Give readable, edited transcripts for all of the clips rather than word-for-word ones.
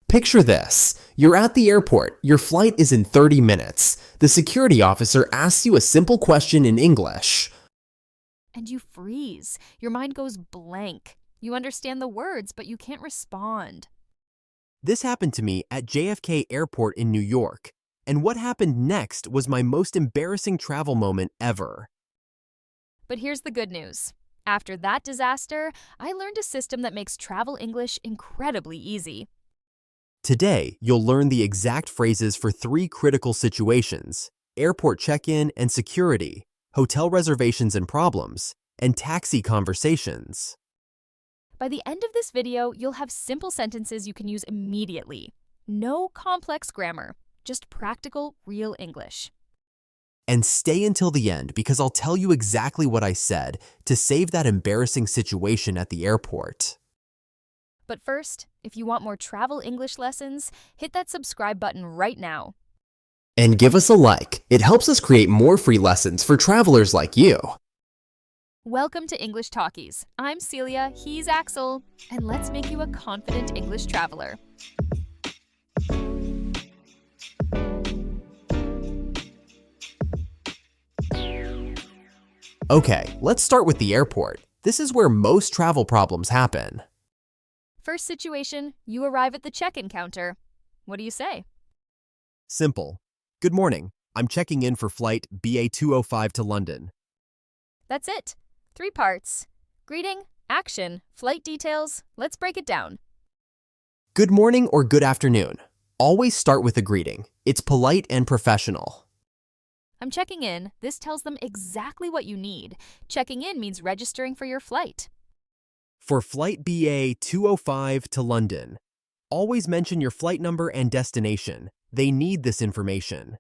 Picture this. You're at the airport. Your flight is in 30 minutes. The security officer asks you a simple question in English. And you freeze. Your mind goes blank. You understand the words, but you can't respond. This happened to me at JFK Airport in New York. And what happened next was my most embarrassing travel moment ever. But here's the good news. After that disaster, I learned a system that makes travel English incredibly easy. Today, you'll learn the exact phrases for 3 critical situations: airport check-in and security, hotel reservations and problems, and taxi conversations. By the end of this video, you'll have simple sentences you can use immediately. No complex grammar, just practical, real English. And stay until the end because I'll tell you exactly what I said to save that embarrassing situation at the airport. But first, if you want more travel English lessons, hit that subscribe button right now. And give us a like. It helps us create more free lessons for travelers like you. Welcome to English Talkies. I'm Celia, he's Axel, and let's make you a confident English traveler. Okay, let's start with the airport. This is where most travel problems happen. First situation, you arrive at the check-in counter. What do you say? Simple. Good morning. I'm checking in for flight BA205 to London. That's it. 3 parts. Greeting, action, flight details. Let's break it down. Good morning or good afternoon. Always start with a greeting. It's polite and professional. I'm checking in. This tells them exactly what you need. Checking in means registering for your flight. For flight BA205 to London, always mention your flight number and destination. They need this information.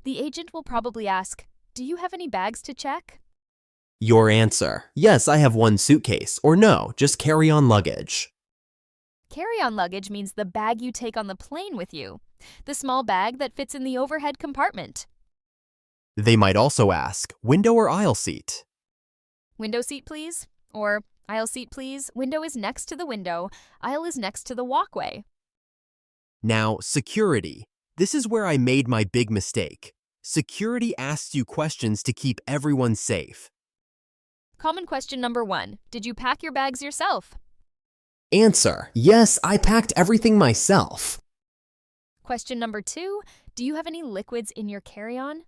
The agent will probably ask, do you have any bags to check? Your answer: yes, I have 1 suitcase, or no, just carry-on luggage. Carry-on luggage means the bag you take on the plane with you, the small bag that fits in the overhead compartment. They might also ask, window or aisle seat? Window seat, please, or aisle seat, please. Window is next to the window, aisle is next to the walkway. Now, security. This is where I made my big mistake. Security asks you questions to keep everyone safe. Common question number 1. Did you pack your bags yourself? Answer: yes, I packed everything myself. Question number 2. Do you have any liquids in your carry-on?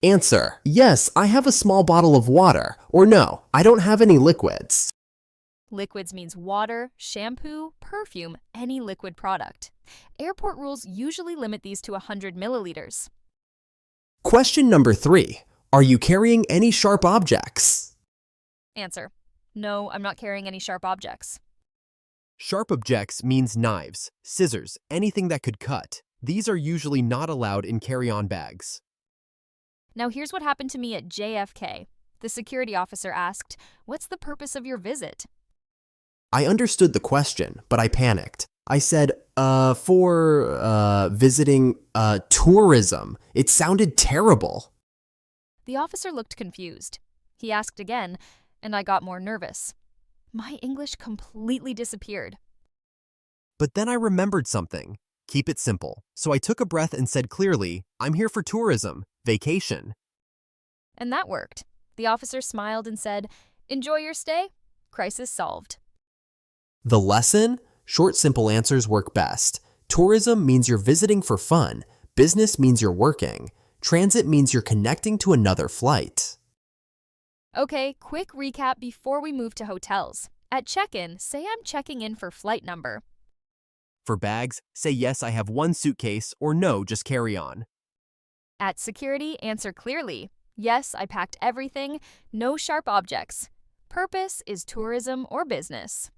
Answer: yes, I have a small bottle of water, or no, I don't have any liquids. Liquids means water, shampoo, perfume, any liquid product. Airport rules usually limit these to 100 milliliters. Question number 3. Are you carrying any sharp objects? Answer: no, I'm not carrying any sharp objects. Sharp objects means knives, scissors, anything that could cut. These are usually not allowed in carry-on bags. Now here's what happened to me at JFK. The security officer asked, what's the purpose of your visit? I understood the question, but I panicked. I said, for visiting, tourism. It sounded terrible. The officer looked confused. He asked again, and I got more nervous. My English completely disappeared. But then I remembered something. Keep it simple. So I took a breath and said clearly, I'm here for tourism, vacation. And that worked. The officer smiled and said, enjoy your stay. Crisis solved. The lesson? Short, simple answers work best. Tourism means you're visiting for fun. Business means you're working. Transit means you're connecting to another flight. Okay, quick recap before we move to hotels. At check-in, say I'm checking in for flight number. For bags, say yes, I have 1 suitcase, or no, just carry on. At security, answer clearly. Yes, I packed everything, no sharp objects. Purpose is tourism or business.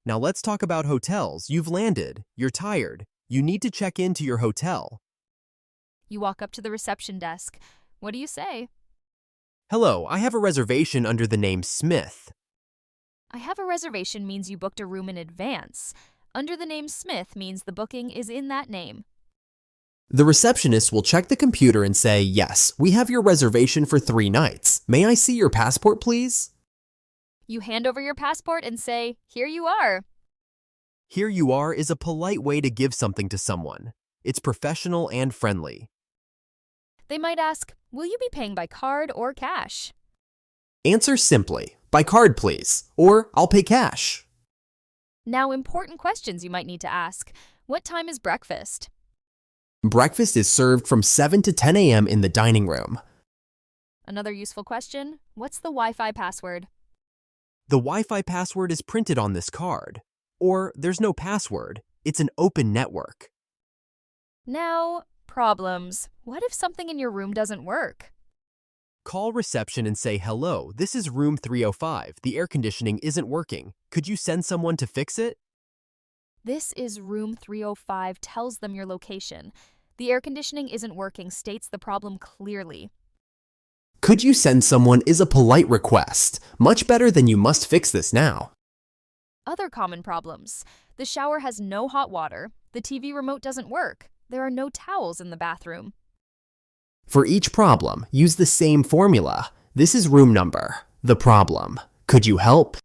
Now let's talk about hotels. You've landed. You're tired. You need to check into your hotel. You walk up to the reception desk. What do you say? Hello, I have a reservation under the name Smith. I have a reservation means you booked a room in advance. Under the name Smith means the booking is in that name. The receptionist will check the computer and say, yes, we have your reservation for 3 nights. May I see your passport, please? You hand over your passport and say, here you are. Here you are is a polite way to give something to someone. It's professional and friendly. They might ask, will you be paying by card or cash? Answer simply, by card please, or I'll pay cash. Now, important questions you might need to ask. What time is breakfast? Breakfast is served from 7 to 10 a.m. in the dining room. Another useful question, what's the Wi-Fi password? The Wi-Fi password is printed on this card. Or there's no password, it's an open network. Now, problems. What if something in your room doesn't work? Call reception and say, hello, this is room 305. The air conditioning isn't working. Could you send someone to fix it? This is room 305 tells them your location. The air conditioning isn't working states the problem clearly. Could you send someone is a polite request, much better than you must fix this now. Other common problems. The shower has no hot water. The TV remote doesn't work. There are no towels in the bathroom. For each problem, use the same formula. This is room number. The problem. Could you help?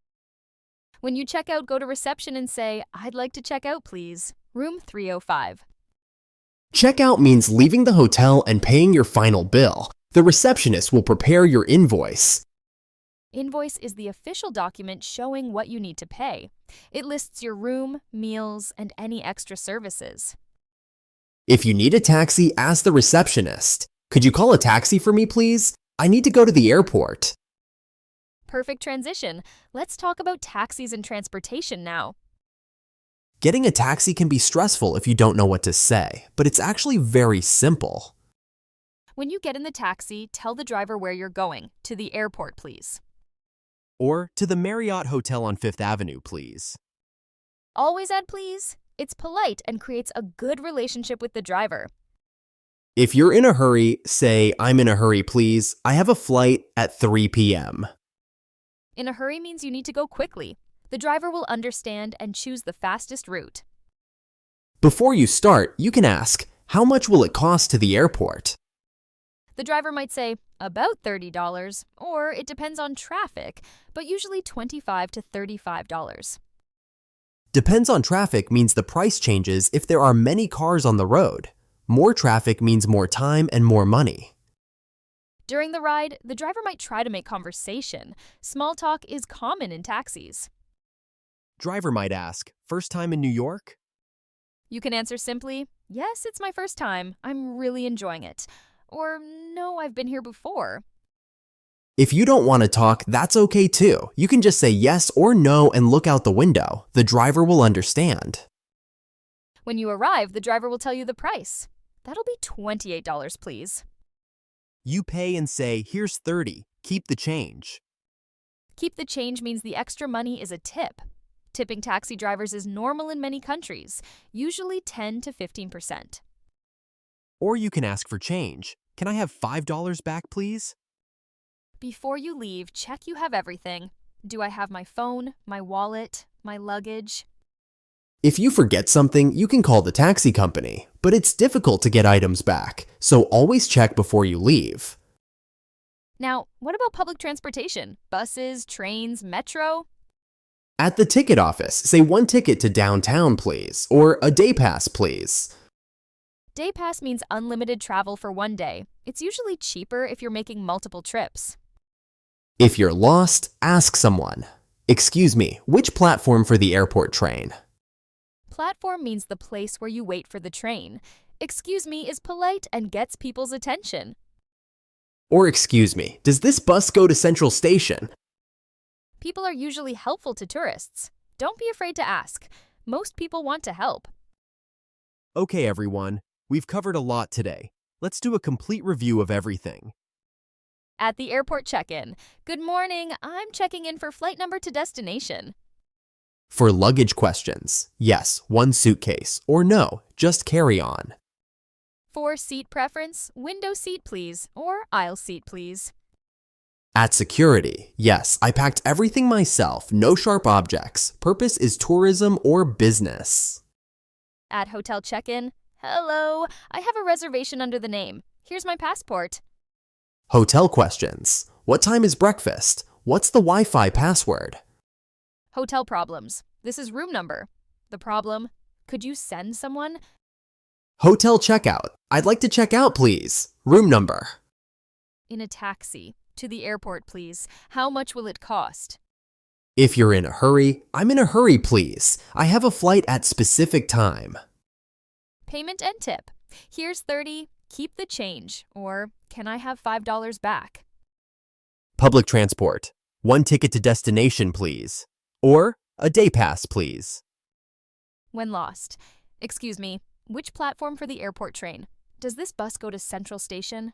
When you check out, go to reception and say, I'd like to check out, please. Room 305. Checkout means leaving the hotel and paying your final bill. The receptionist will prepare your invoice. Invoice is the official document showing what you need to pay. It lists your room, meals, and any extra services. If you need a taxi, ask the receptionist. Could you call a taxi for me, please? I need to go to the airport. Perfect transition. Let's talk about taxis and transportation now. Getting a taxi can be stressful if you don't know what to say, but it's actually very simple. When you get in the taxi, tell the driver where you're going. To the airport, please. Or to the Marriott Hotel on Fifth Avenue, please. Always add please. It's polite and creates a good relationship with the driver. If you're in a hurry, say, I'm in a hurry, please. I have a flight at 3 p.m. In a hurry means you need to go quickly. The driver will understand and choose the fastest route. Before you start, you can ask, how much will it cost to the airport? The driver might say, about $30, or it depends on traffic, but usually $25 to $35. Depends on traffic means the price changes if there are many cars on the road. More traffic means more time and more money. During the ride, the driver might try to make conversation. Small talk is common in taxis. Driver might ask, first time in New York? You can answer simply, yes, it's my first time. I'm really enjoying it. Or, no, I've been here before. If you don't want to talk, that's okay too. You can just say yes or no and look out the window. The driver will understand. When you arrive, the driver will tell you the price. That'll be $28, please. You pay and say, here's 30. Keep the change. Keep the change means the extra money is a tip. Tipping taxi drivers is normal in many countries, usually 10 to 15%. Or you can ask for change. Can I have $5 back, please? Before you leave, check you have everything. Do I have my phone, my wallet, my luggage? If you forget something, you can call the taxi company, but it's difficult to get items back, so always check before you leave. Now, what about public transportation? Buses, trains, metro? At the ticket office, say 1 ticket to downtown, please, or a day pass, please. Day pass means unlimited travel for one day. It's usually cheaper if you're making multiple trips. If you're lost, ask someone. Excuse me, which platform for the airport train? Platform means the place where you wait for the train. Excuse me is polite and gets people's attention. Or excuse me, does this bus go to Central Station? People are usually helpful to tourists. Don't be afraid to ask. Most people want to help. Okay, everyone, we've covered a lot today. Let's do a complete review of everything. At the airport check-in. Good morning, I'm checking in for flight number to destination. For luggage questions, yes, 1 suitcase, or no, just carry on. For seat preference, window seat please, or aisle seat please. At security, yes, I packed everything myself, no sharp objects. Purpose is tourism or business. At hotel check-in, hello, I have a reservation under the name. Here's my passport. Hotel questions, what time is breakfast? What's the Wi-Fi password? Hotel problems. This is room number. The problem? Could you send someone? Hotel checkout. I'd like to check out, please. Room number. In a taxi. To the airport, please. How much will it cost? If you're in a hurry, I'm in a hurry, please. I have a flight at specific time. Payment and tip. Here's 30, keep the change. Or, can I have $5 back? Public transport. 1 ticket to destination, please. Or a day pass, please. When lost. Excuse me, which platform for the airport train? Does this bus go to Central Station?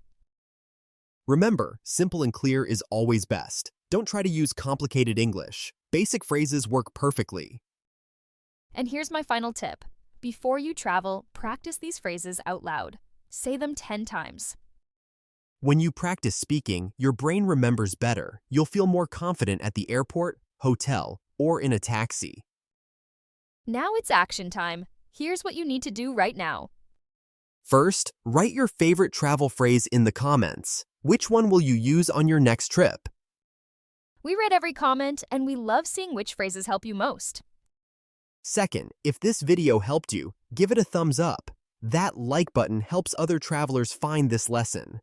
Remember, simple and clear is always best. Don't try to use complicated English. Basic phrases work perfectly. And here's my final tip. Before you travel, practice these phrases out loud. Say them 10 times. When you practice speaking, your brain remembers better. You'll feel more confident at the airport, hotel, or in a taxi. Now it's action time. Here's what you need to do right now. First, write your favorite travel phrase in the comments. Which one will you use on your next trip? We read every comment, and we love seeing which phrases help you most. Second, if this video helped you, give it a thumbs up. That like button helps other travelers find this lesson.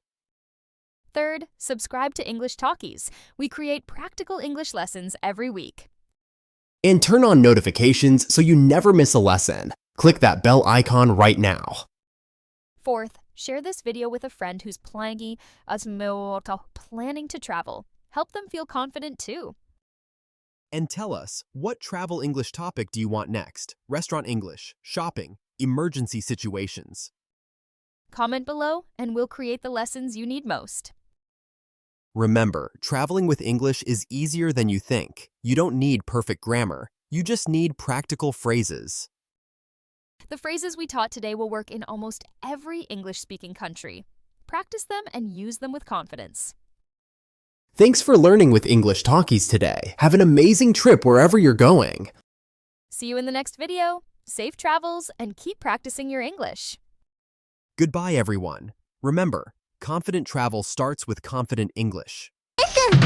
Third, subscribe to English Talkies. We create practical English lessons every week. And turn on notifications so you never miss a lesson. Click that bell icon right now. Fourth, share this video with a friend who's planning to travel. Help them feel confident too. And tell us, what travel English topic do you want next? Restaurant English, shopping, emergency situations. Comment below, and we'll create the lessons you need most. Remember, traveling with English is easier than you think. You don't need perfect grammar. You just need practical phrases. The phrases we taught today will work in almost every English-speaking country. Practice them and use them with confidence. Thanks for learning with English Talkies today. Have an amazing trip wherever you're going. See you in the next video. Safe travels, and keep practicing your English. Goodbye, everyone. Remember, confident travel starts with confident English. Listen.